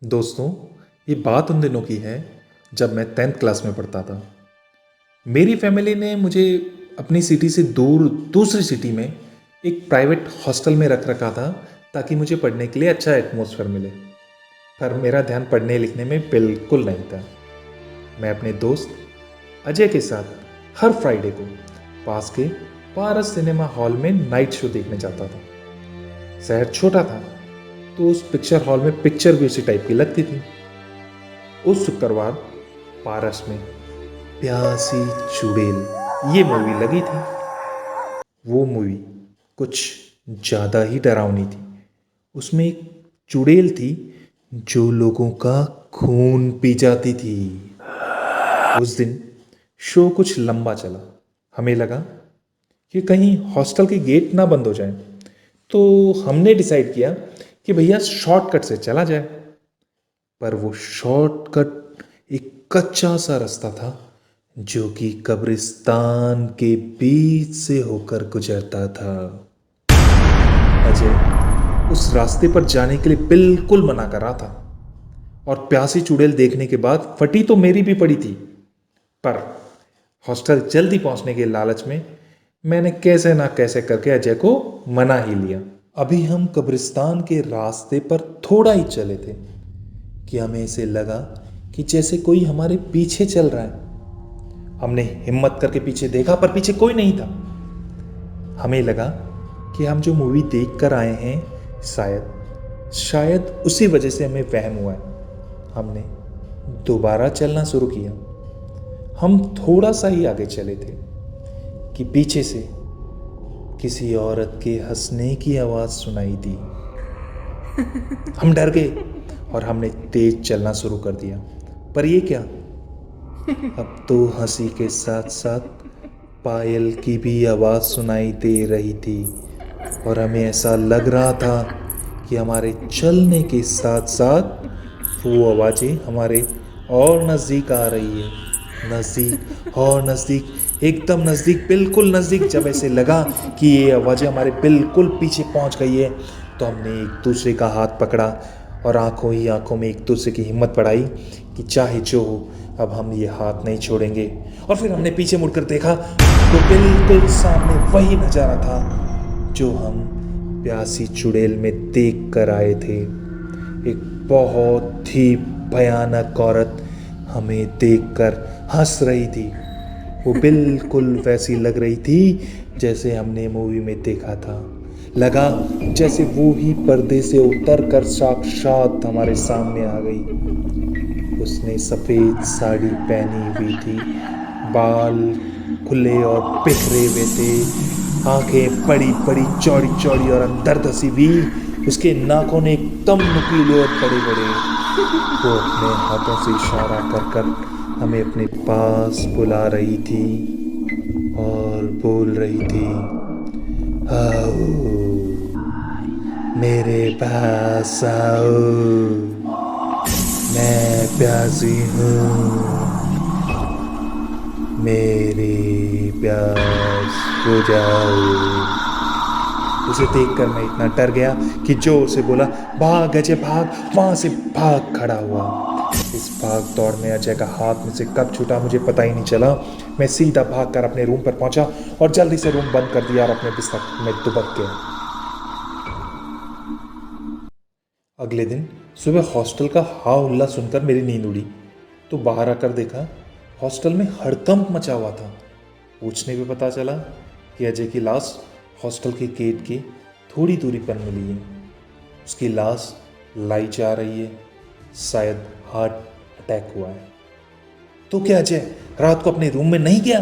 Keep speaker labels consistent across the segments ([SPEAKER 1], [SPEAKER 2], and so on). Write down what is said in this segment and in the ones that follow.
[SPEAKER 1] दोस्तों, ये बात उन दिनों की है जब मैं 10th क्लास में पढ़ता था। मेरी फैमिली ने मुझे अपनी सिटी से दूर दूसरी सिटी में एक प्राइवेट हॉस्टल में रख रखा था ताकि मुझे पढ़ने के लिए अच्छा एटमॉस्फेयर मिले। पर मेरा ध्यान पढ़ने लिखने में बिल्कुल नहीं था। मैं अपने दोस्त अजय के साथ हर फ्राइडे को पास के पारस सिनेमा हॉल में नाइट शो देखने जाता था। शहर छोटा था तो उस पिक्चर हॉल में पिक्चर भी उसी टाइप की लगती थी। उस शुक्रवार पारस में प्यासी चुड़ैल ये मूवी लगी थी। वो मूवी कुछ ज़्यादा ही डरावनी थी। उसमें एक चुड़ैल थी जो लोगों का खून पी जाती थी। उस दिन शो कुछ लंबा चला। हमें लगा कि कहीं हॉस्टल के गेट ना बंद हो जाए, तो हमने डिसाइड किया कि भैया शॉर्टकट से चला जाए। पर वो शॉर्टकट एक कच्चा सा रास्ता था जो कि कब्रिस्तान के बीच से होकर गुजरता था। अजय उस रास्ते पर जाने के लिए बिल्कुल मना कर रहा था और प्यासी चुड़ैल देखने के बाद फटी तो मेरी भी पड़ी थी। पर हॉस्टल जल्दी पहुंचने के लालच में मैंने कैसे ना कैसे करके अजय को मना ही लिया। अभी हम कब्रिस्तान के रास्ते पर थोड़ा ही चले थे कि हमें ऐसे लगा कि जैसे कोई हमारे पीछे चल रहा है। हमने हिम्मत करके पीछे देखा पर पीछे कोई नहीं था। हमें लगा कि हम जो मूवी देख कर आए हैं शायद शायद उसी वजह से हमें वहम हुआ है। हमने दोबारा चलना शुरू किया। हम थोड़ा सा ही आगे चले थे कि पीछे से किसी औरत के हंसने की आवाज़ सुनाई दी। हम डर गए और हमने तेज चलना शुरू कर दिया। पर ये क्या, अब तो हंसी के साथ साथ पायल की भी आवाज़ सुनाई दे रही थी और हमें ऐसा लग रहा था कि हमारे चलने के साथ साथ वो आवाज़ें हमारे और नज़दीक आ रही है। नज़दीक और नज़दीक, एकदम नज़दीक, बिल्कुल नज़दीक। जब ऐसे लगा कि ये आवाज़ें हमारे बिल्कुल पीछे पहुंच गई है तो हमने एक दूसरे का हाथ पकड़ा और आंखों ही आंखों में एक दूसरे की हिम्मत बढ़ाई कि चाहे जो हो अब हम ये हाथ नहीं छोड़ेंगे। और फिर हमने पीछे मुड़कर देखा तो बिल्कुल सामने वही नज़ारा था जो हम प्यासी चुड़ैल में देख कर आए थे। एक बहुत ही भयानक औरत हमें देखकर हंस रही थी। वो बिल्कुल वैसी लग रही थी जैसे हमने मूवी में देखा था। लगा जैसे वो ही पर्दे से उतर कर साक्षात हमारे सामने आ गई। उसने सफ़ेद साड़ी पहनी हुई थी, बाल खुले और बिखरे हुए थे, आंखें बड़ी बड़ी चौड़ी चौड़ी और अंदर धसी हुई। उसके नाखून एकदम नुकीले और बड़े बड़े। वो अपने हाथों से इशारा कर कर हमें अपने पास बुला रही थी और बोल रही थी, आओ मेरे पास आओ, मैं प्यासी हूँ, मेरी प्यास बुझाओ। उसे देखकर मैं इतना डर गया कि जोर से बोला, भाग अजय भाग। वहां से भाग खड़ा हुआ। इस भाग दौड़ में अजय का हाथ में से कब छूटा मुझे पता ही नहीं चला। मैं सीधा भागकर अपने रूम पर पहुंचा और जल्दी से रूम बंद कर दिया और अपने बिस्तर में दुबक गया। अगले दिन सुबह हॉस्टल का हा हुल्ला सुनकर मेरी नींद उड़ी तो बाहर आकर देखा हॉस्टल में हड़कंप मचा हुआ था। पूछने पे पता चला कि अजय की लाश हॉस्टल के गेट के थोड़ी दूरी पर मिली है। उसकी लाश लाई जा रही है, शायद हार्ट अटैक हुआ है। तो क्या अजय रात को अपने रूम में नहीं गया?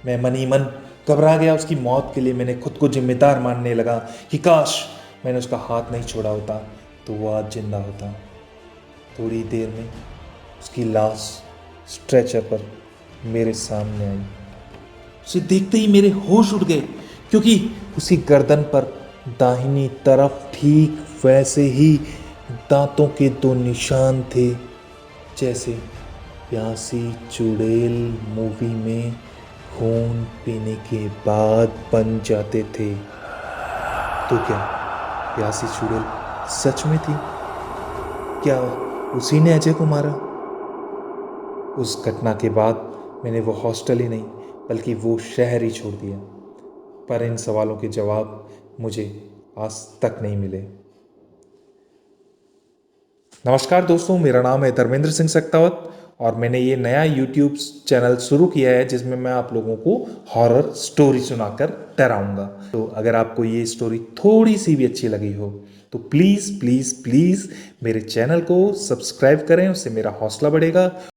[SPEAKER 1] मैं मन ही मन घबरा गया। उसकी मौत के लिए मैंने खुद को जिम्मेदार मानने लगा कि काश मैंने उसका हाथ नहीं छोड़ा होता तो वो आज जिंदा होता। थोड़ी देर में उसकी लाश स्ट्रेचर पर मेरे सामने आई। उसे देखते ही मेरे होश उड़ गए क्योंकि उसी गर्दन पर दाहिनी तरफ ठीक वैसे ही दांतों के दो निशान थे जैसे प्यासी चुड़ैल मूवी में खून पीने के बाद बन जाते थे। तो क्या प्यासी चुड़ैल सच में थी क्या उसी ने अजय को मारा? उस घटना के बाद मैंने वो हॉस्टल ही नहीं बल्कि वो शहर ही छोड़ दिया। पर इन सवालों के जवाब मुझे आज तक नहीं मिले। नमस्कार दोस्तों, मेरा नाम है धर्मेंद्र सिंह सक्तावत और मैंने ये नया यूट्यूब चैनल शुरू किया है जिसमें मैं आप लोगों को हॉरर स्टोरी सुनाकर डराऊंगा। तो अगर आपको ये स्टोरी थोड़ी सी भी अच्छी लगी हो तो प्लीज़ प्लीज़ प्लीज़ मेरे चैनल को सब्सक्राइब करें, उससे मेरा हौसला बढ़ेगा।